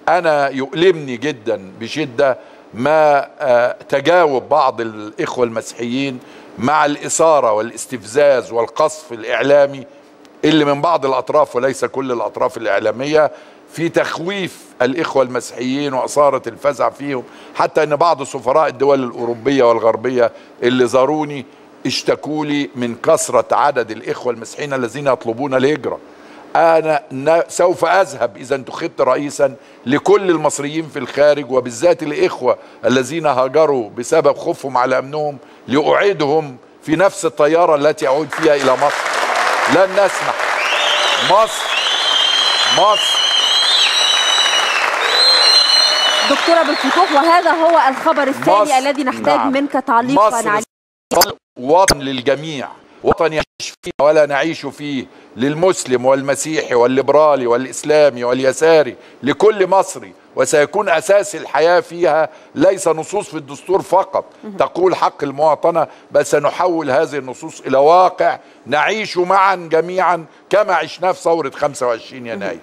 أنا يؤلمني جدا بشدة ما تجاوب بعض الإخوة المسيحيين مع الإثارة والاستفزاز والقصف الإعلامي اللي من بعض الأطراف وليس كل الأطراف الإعلامية في تخويف الإخوة المسيحيين وإثارة الفزع فيهم، حتى أن بعض سفراء الدول الأوروبية والغربية اللي زاروني اشتكوا لي من كثرة عدد الإخوة المسيحيين الذين يطلبون الهجرة. أنا سوف أذهب إذا انتخبت رئيسا لكل المصريين في الخارج، وبالذات الإخوة الذين هاجروا بسبب خوفهم على أمنهم، لأعيدهم في نفس الطيارة التي أعود فيها إلى مصر. لن نسمح. مصر دكتور أبو الفتوح، وهذا هو الخبر الثاني الذي نحتاج منك تعليقا عليه. مصر وطن للجميع، وطن يعيش فيه ولا نعيش فيه، للمسلم والمسيحي والليبرالي والإسلامي واليساري، لكل مصري، وسيكون أساس الحياة فيها ليس نصوص في الدستور فقط تقول حق المواطنة، بل سنحول هذه النصوص إلى واقع نعيش معا جميعا كما عشنا في ثورة 25 يناير.